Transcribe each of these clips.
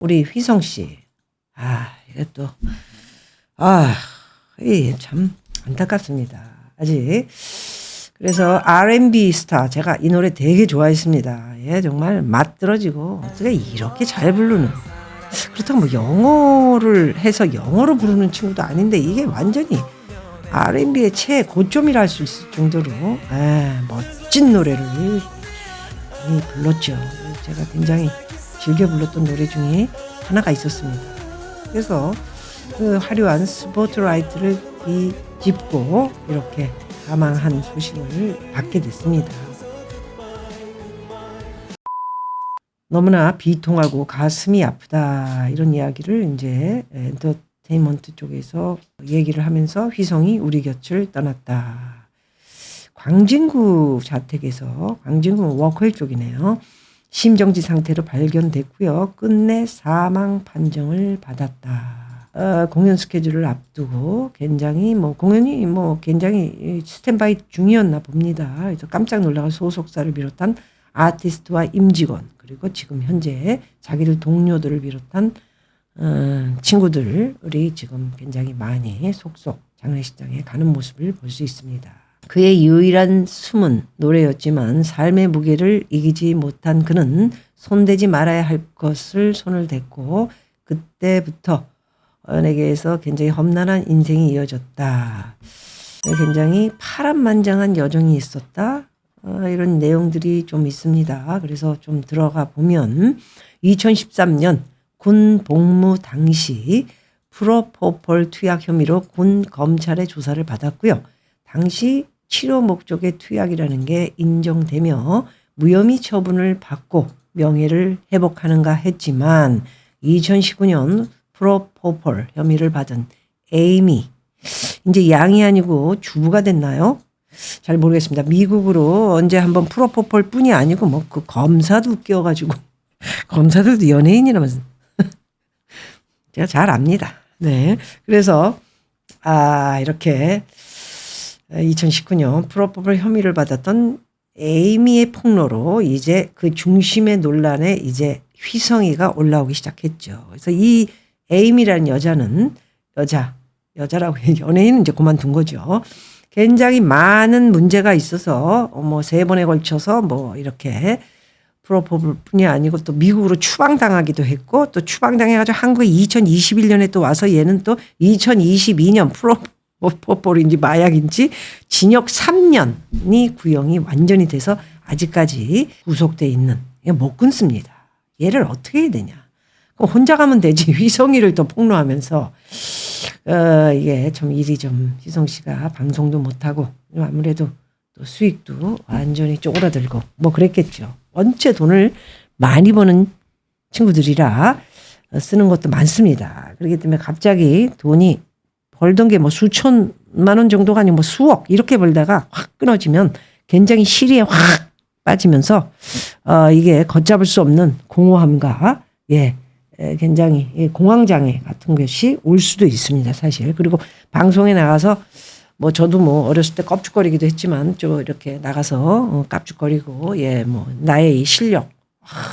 우리 휘성 씨. 이게 또, 이게 참 안타깝습니다. 아직. 그래서 R&B 스타, 제가 이 노래 되게 좋아했습니다. 예, 정말 맛들어지고, 어떻게 이렇게 잘 부르는. 그렇다고 뭐 영어를 해서 영어로 부르는 친구도 아닌데, 이게 완전히 R&B의 최고점이라 할 수 있을 정도로, 멋진 노래를 많이 불렀죠. 제가 굉장히 즐겨 불렀던 노래 중에 하나가 있었습니다. 그래서 그 화려한 스포트라이트를 뒤집고 이렇게 사망한 소식을 받게 됐습니다. 너무나 비통하고 가슴이 아프다, 이런 이야기를 이제 엔터테인먼트 쪽에서 얘기를 하면서 휘성이 우리 곁을 떠났다. 광진구 자택에서, 광진구 워커힐 쪽이네요. 심정지 상태로 발견됐고요. 끝내 사망 판정을 받았다. 공연 스케줄을 앞두고 굉장히 공연이 굉장히 스탠바이 중이었나 봅니다. 그래서 깜짝 놀라가 소속사를 비롯한 아티스트와 임직원, 그리고 지금 현재 자기들 동료들을 비롯한 친구들이 지금 굉장히 많이 속속 장례식장에 가는 모습을 볼 수 있습니다. 그의 유일한 숨은 노래였지만 삶의 무게를 이기지 못한 그는 손대지 말아야 할 것을 손을 댔고 그때부터 내게에서 굉장히 험난한 인생이 이어졌다. 굉장히 파란만장한 여정이 있었다. 이런 내용들이 좀 있습니다. 그래서 좀 들어가 보면 2013년 군 복무 당시 프로포폴 투약 혐의로 군 검찰의 조사를 받았고요. 당시 치료 목적의 투약이라는 게 인정되며 무혐의 처분을 받고 명예를 회복하는가 했지만 2019년 프로포폴 혐의를 받은 에이미, 이제 양이 아니고 주부가 됐나요? 잘 모르겠습니다. 미국으로 언제 한번 프로포폴 뿐이 아니고 그 검사도 끼워가지고 검사들도 연예인이라면서 제가 잘 압니다. 네, 그래서 이렇게 2019년 프로포폴 혐의를 받았던 에이미의 폭로로 이제 그 중심의 논란에 이제 휘성이가 올라오기 시작했죠. 그래서 이 에이미라는 여자는 여자라고 연예인은 이제 그만둔 거죠. 굉장히 많은 문제가 있어서 3번에 걸쳐서 이렇게 프로포폴뿐이 아니고 또 미국으로 추방당하기도 했고 또 추방당해가지고 한국에 2021년에 또 와서 얘는 또 2022년 프로포폴인지 마약인지 징역 3년이 구형이 완전히 돼서 아직까지 구속돼 있는, 못 끊습니다. 얘를 어떻게 해야 되냐. 혼자 가면 되지. 휘성이를 또 폭로하면서 이게 좀 일이 좀 휘성 씨가 방송도 못하고 아무래도 또 수익도 완전히 쪼그라들고 그랬겠죠. 원체 돈을 많이 버는 친구들이라 쓰는 것도 많습니다. 그렇기 때문에 갑자기 돈이 벌던 게 수천만 원 정도가 아니고 수억 이렇게 벌다가 확 끊어지면 굉장히 실의에 확 빠지면서 이게 걷잡을 수 없는 공허함과 굉장히 공황장애 같은 것이 올 수도 있습니다, 사실. 그리고 방송에 나가서 저도 어렸을 때 껍죽거리기도 했지만 좀 이렇게 나가서 깝죽거리고 나의 이 실력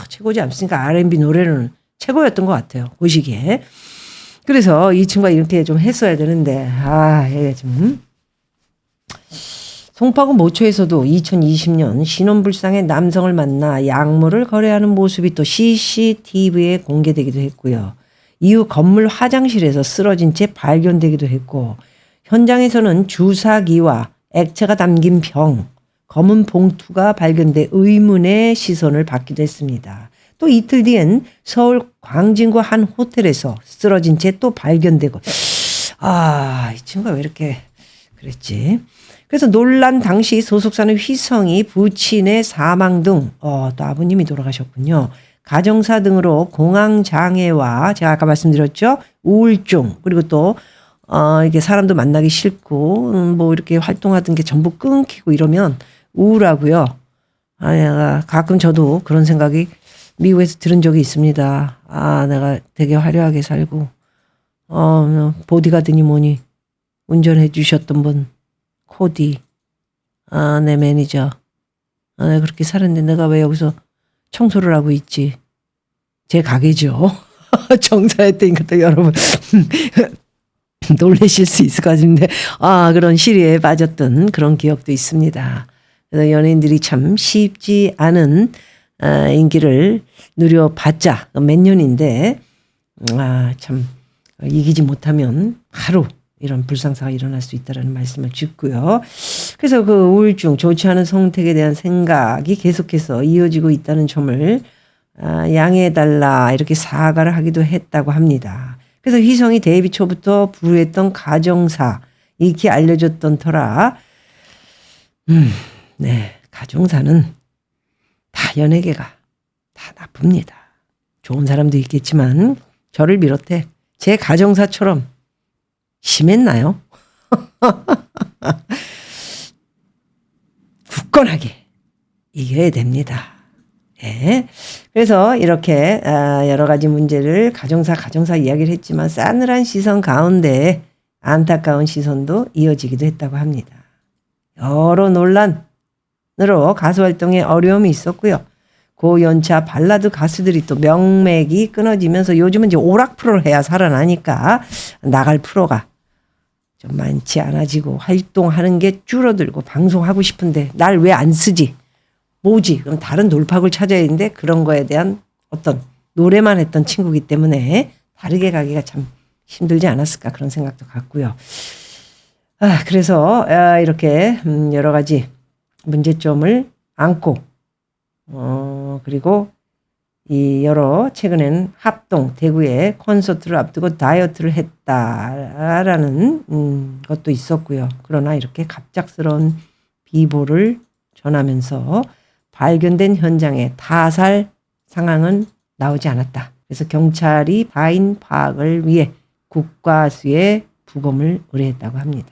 최고지 않습니까? R&B 노래는 최고였던 것 같아요, 그 시기에. 그래서 이 친구가 이렇게 좀 했어야 되는데 이게 좀. 송파구 모초에서도 2020년 신혼불상의 남성을 만나 약물을 거래하는 모습이 또 CCTV에 공개되기도 했고요. 이후 건물 화장실에서 쓰러진 채 발견되기도 했고 현장에서는 주사기와 액체가 담긴 병, 검은 봉투가 발견돼 의문의 시선을 받기도 했습니다. 또 이틀 뒤엔 서울 광진구 한 호텔에서 쓰러진 채 또 발견되고 이 친구가 왜 이렇게 그랬지. 그래서 논란 당시 소속사는 휘성이 부친의 사망 등 또 아버님이 돌아가셨군요. 가정사 등으로 공황장애와 제가 아까 말씀드렸죠. 우울증 그리고 또 이게 사람도 만나기 싫고 이렇게 활동하던 게 전부 끊기고 이러면 우울하고요. 가끔 저도 그런 생각이 미국에서 들은 적이 있습니다. 내가 되게 화려하게 살고 보디가드니 뭐니 운전해 주셨던 분 코디 내 매니저 내가 그렇게 살았는데 내가 왜 여기서 청소를 하고 있지. 제 가게죠. 정사했다니까 또 여러분 놀라실 수 있을 것 같은데 그런 시리에 빠졌던 그런 기억도 있습니다. 그래서 연예인들이 참 쉽지 않은 인기를 누려봤자 몇 년인데 참 이기지 못하면 바로 이런 불상사가 일어날 수 있다는 말씀을 짚고요. 그래서 그 우울증, 좋지 않은 선택에 대한 생각이 계속해서 이어지고 있다는 점을 양해해달라 이렇게 사과를 하기도 했다고 합니다. 그래서 휘성이 데뷔 초부터 부르했던 가정사 익히 알려졌던 터라 네, 가정사는 다 연예계가 다 나쁩니다. 좋은 사람도 있겠지만 저를 비롯해 제 가정사처럼 심했나요? 굳건하게 이겨야 됩니다. 네. 그래서 이렇게 여러 가지 문제를 가정사 이야기를 했지만 싸늘한 시선 가운데 안타까운 시선도 이어지기도 했다고 합니다. 여러 논란으로 가수 활동에 어려움이 있었고요. 고연차 발라드 가수들이 또 명맥이 끊어지면서 요즘은 이제 오락 프로를 해야 살아나니까 나갈 프로가 좀 많지 않아지고 활동하는 게 줄어들고 방송하고 싶은데 날 왜 안 쓰지? 뭐지? 그럼 다른 돌파구를 찾아야 되는데 그런 거에 대한 어떤 노래만 했던 친구이기 때문에 다르게 가기가 참 힘들지 않았을까 그런 생각도 갖고요. 그래서 이렇게 여러 가지 문제점을 안고 그리고 이 여러 최근에는 합동 대구에 콘서트를 앞두고 다이어트를 했다라는 것도 있었고요. 그러나 이렇게 갑작스러운 비보를 전하면서 발견된 현장에 타살 상황은 나오지 않았다. 그래서 경찰이 파인 파악을 위해 국과수에 부검을 의뢰했다고 합니다.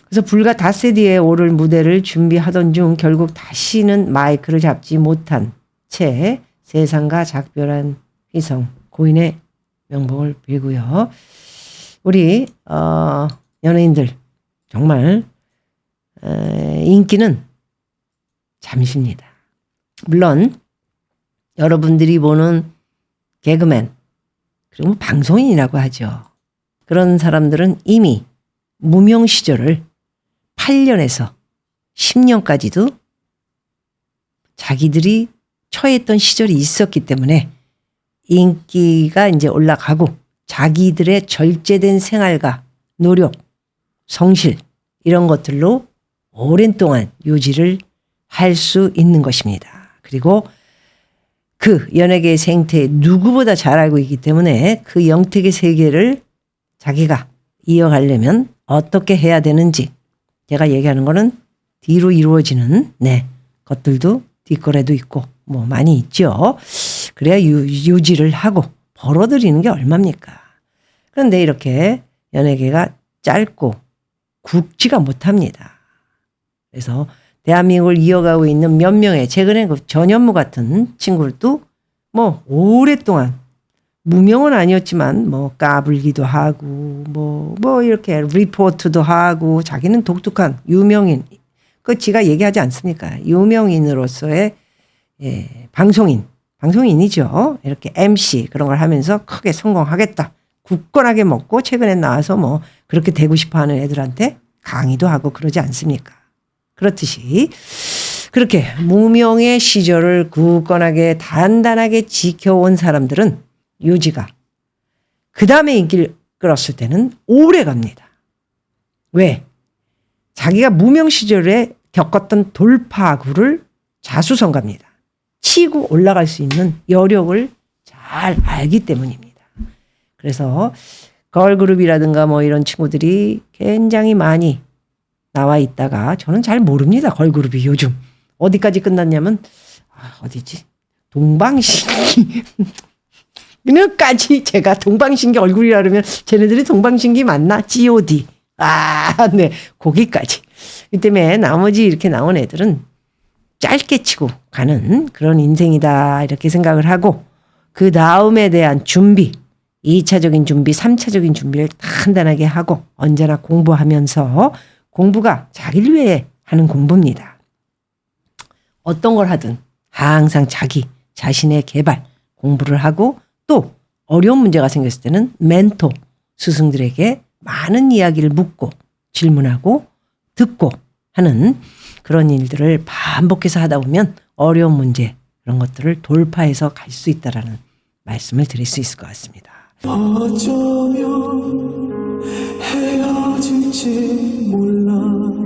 그래서 불과 닷새 뒤에 오를 무대를 준비하던 중 결국 다시는 마이크를 잡지 못한 채 세상과 작별한 휘성 고인의 명복을 빌고요. 우리 연예인들 정말 인기는 잠시입니다. 물론 여러분들이 보는 개그맨 그리고 방송인이라고 하죠. 그런 사람들은 이미 무명 시절을 8년에서 10년까지도 자기들이 처했던 시절이 있었기 때문에 인기가 이제 올라가고 자기들의 절제된 생활과 노력, 성실 이런 것들로 오랜 동안 유지를 할 수 있는 것입니다. 그리고 그 연예계의 생태 누구보다 잘 알고 있기 때문에 그 영택의 세계를 자기가 이어가려면 어떻게 해야 되는지 제가 얘기하는 거는 뒤로 이루어지는 것들도 뒷거래도 있고 뭐 많이 있죠. 그래야 유지를 하고 벌어들이는 게 얼마입니까? 그런데 이렇게 연예계가 짧고 굵지가 못합니다. 그래서 대한민국을 이어가고 있는 몇 명의 최근에 그 전현무 같은 친구들도 뭐 오랫동안 무명은 아니었지만 뭐 까불기도 하고 뭐 이렇게 리포트도 하고 자기는 독특한 유명인 그 지가 얘기하지 않습니까? 유명인으로서의 방송인이죠. 이렇게 MC 그런 걸 하면서 크게 성공하겠다. 굳건하게 먹고 최근에 나와서 뭐 그렇게 되고 싶어하는 애들한테 강의도 하고 그러지 않습니까? 그렇듯이 그렇게 무명의 시절을 굳건하게 단단하게 지켜온 사람들은 유지가 그 다음에 인기를 끌었을 때는 오래 갑니다. 왜? 자기가 무명 시절에 겪었던 돌파구를 자수성가합니다. 치고 올라갈 수 있는 여력을 잘 알기 때문입니다. 그래서 걸그룹이라든가 뭐 이런 친구들이 굉장히 많이 나와 있다가 저는 잘 모릅니다. 걸그룹이 요즘 어디까지 끝났냐면 어디지? 동방신기 까지 제가 동방신기 얼굴이라 그러면 쟤네들이 동방신기 맞나? G.O.D. 네. 거기까지. 이 때문에 나머지 이렇게 나온 애들은 짧게 치고 가는 그런 인생이다 이렇게 생각을 하고 그 다음에 대한 준비 2차적인 준비 3차적인 준비를 단단하게 하고 언제나 공부하면서 공부가 자기를 위해 하는 공부입니다. 어떤 걸 하든 항상 자기 자신의 개발 공부를 하고 또 어려운 문제가 생겼을 때는 멘토 스승들에게 많은 이야기를 묻고 질문하고 듣고 하는 그런 일들을 반복해서 하다 보면 어려운 문제 그런 것들을 돌파해서 갈 수 있다라는 말씀을 드릴 수 있을 것 같습니다. 어쩌면 헤어질지 몰라